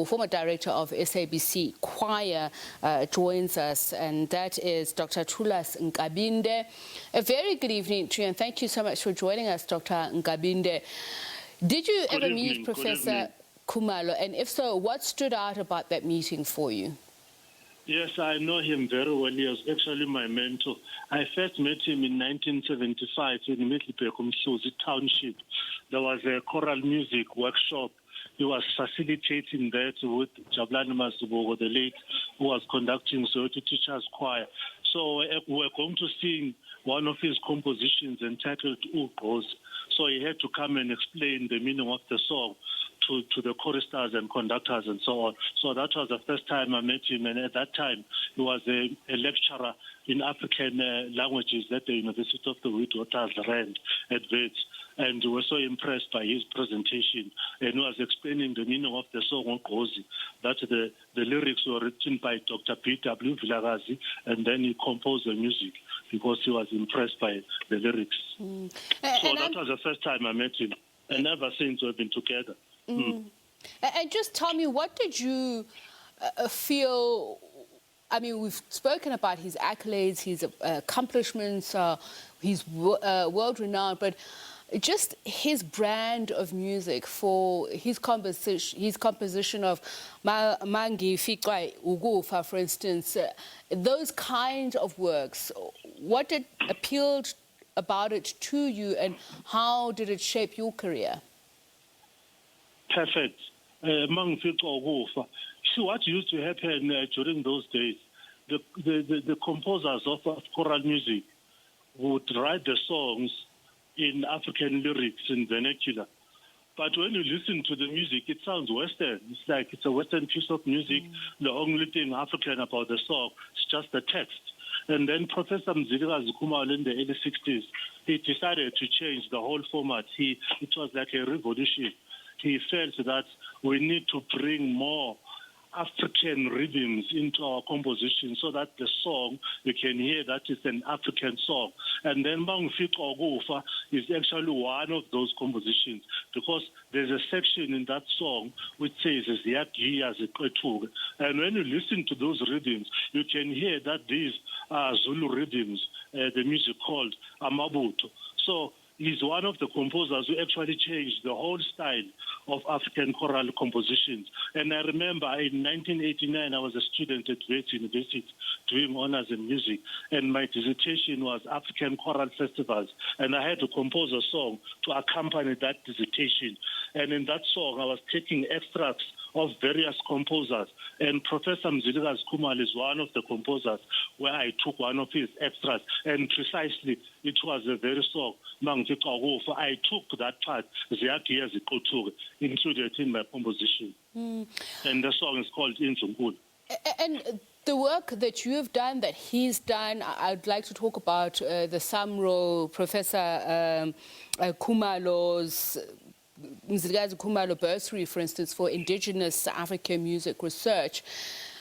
Former director of SABC Choir joins us, and that is Dr. Thulas Nkabinde. A very good evening to you, and thank you so much for joining us, Dr. Nkabinde. Did you ever meet Professor Khumalo, and if so, what stood out about that meeting for you? Yes, I know him very well. He was actually my mentor. I first met him in 1975 in Mzilikazi Township. There was a choral music workshop. He was facilitating that with Jabulani Mazibuko, the late, who was conducting Soweto Teachers Choir. So we were going to sing one of his compositions entitled Ugqozi. So he had to come and explain the meaning of the song to the choristers and conductors and so on. So that was the first time I met him, and at that time he was a lecturer in African languages at the University of the Witwatersrand at Wits. And we were so impressed by his presentation, and he was explaining the meaning of the song Ugqozi, that the lyrics were written by Dr. P.W. Mzilikazi, and then he composed the music because he was impressed by the lyrics. So that was the first time I met him, and ever since we've been together. And just tell me, what did you feel? I mean, we've spoken about his accolades, his accomplishments, he's world-renowned, but just his brand of music, for his composition of Mangi Fiqwa Ugufa, for instance, those kinds of works, what did appealed about it to you, and how did it shape your career? Perfect. Mangi Fiqwa Ugufa. See, what used to happen during those days, the composers of choral music would write the songs in African lyrics, in vernacular. But when you listen to the music, it sounds Western. It's like it's a Western piece of music. The only thing African about the song is just the text. And then Professor Mzilikazi Khumalo in the early 60s, he decided to change the whole format. It was like a revolution. He felt that we need to bring more African rhythms into our composition so that the song, you can hear that it's an African song. And then Mangi Fiqwa Ugufa is actually one of those compositions, because there's a section in that song which says, and when you listen to those rhythms, you can hear that these are Zulu rhythms, the music called Amabuto. So he's one of the composers who actually changed the whole style of African choral compositions. And I remember in 1989, I was a student at Wits University doing honors in music, and my dissertation was African choral festivals. And I had to compose a song to accompany that dissertation. And in that song, I was taking extracts of various composers. And Professor Mzilikazi Khumalo is one of the composers where I took one of his extras. And precisely, it was the very song, Mangi Fiqwa Ugufa. I took that part, included in my composition. And the song is called Inzunkulu. And the work that you have done, that he's done, I'd like to talk about the SAMRO, Professor Khumalo's Mzilikazi Khumalo bursary, for instance, for indigenous African music research.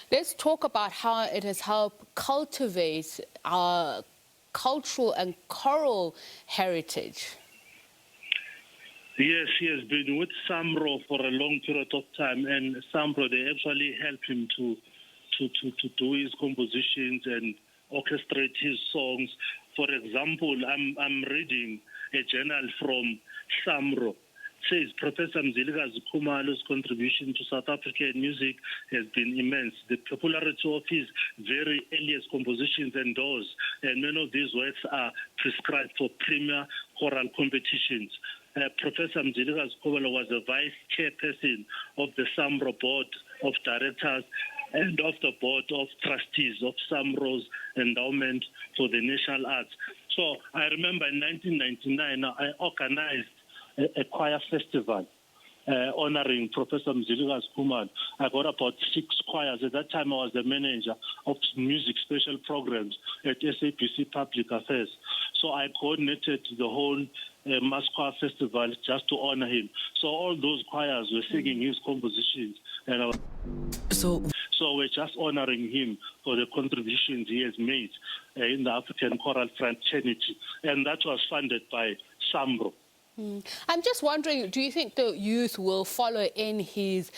Let's talk about how it has helped cultivate our cultural and choral heritage. Yes, he has been with SAMRO for a long period of time, and SAMRO, they actually help him to do his compositions and orchestrate his songs. For example, I'm reading a journal from SAMRO. Says Professor Mzilikazi Khumalo's contribution to South African music has been immense. The popularity of his very earliest compositions endures, and many of these works are prescribed for premier choral competitions. Professor Mzilikazi Khumalo was the vice chairperson of the SAMRO board of directors and of the board of trustees of SAMRO's endowment for the national arts. So I remember in 1999, I organized a choir festival honoring Professor Mzilikazi Khumalo. I got about 6 choirs. At that time, I was the manager of music special programs at SABC Public Affairs. So I coordinated the whole Mass Choir Festival just to honor him. So all those choirs were singing his compositions. And so we're just honoring him for the contributions he has made in the African choral fraternity. And that was funded by SAMRO. I'm just wondering, do you think the youth will follow in his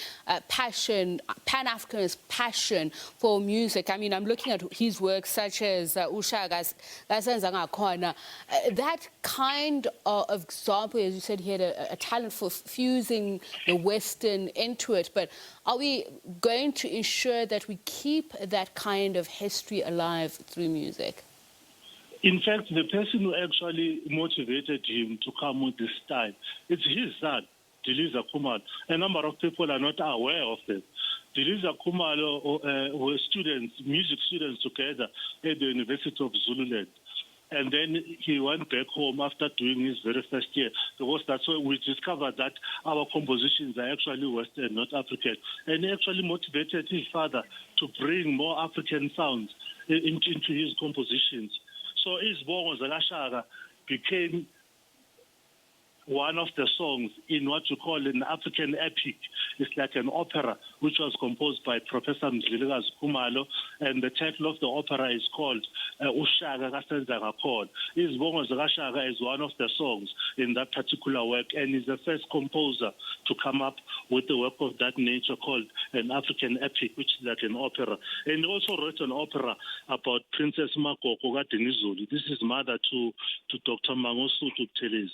passion, Pan-Africanist passion for music? I mean, I'm looking at his work such as Ushaka Gasenza Ngakhona. That kind of example, as you said, he had a talent for fusing the Western into it. But are we going to ensure that we keep that kind of history alive through music? In fact, the person who actually motivated him to come with this style, it's his son, Thulas Khumalo. A number of people are not aware of them. Thulas Khumalo were students, music students together at the University of Zululand. And then he went back home after doing his very first year, because that's where we discovered that our compositions are actually Western, not African. And he actually motivated his father to bring more African sounds into his compositions. So Isbongo Zakashaka became one of the songs in what you call an African epic. It's like an opera, which was composed by Professor Mzilikazi Khumalo, and the title of the opera is called Ushaka Gasenza Ngakhona. Isbongo Zakashaka is one of the songs in that particular work, and is the first composer to come up with a work of that nature called an African epic, which is like an opera. And he also wrote an opera about Princess Makoko Kadenizulu. This is mother to Dr. Mangosuthu Buthelezi.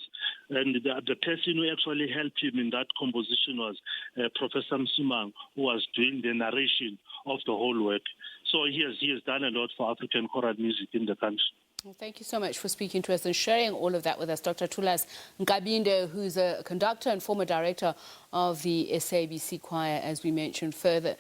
And the person who actually helped him in that composition was Professor Msimang, who was doing the narration of the whole work. So he has done a lot for African choral music in the country. Well, thank you so much for speaking to us and sharing all of that with us. Dr. Thulas Nkabinde, who's a conductor and former director of the SABC choir, as we mentioned further.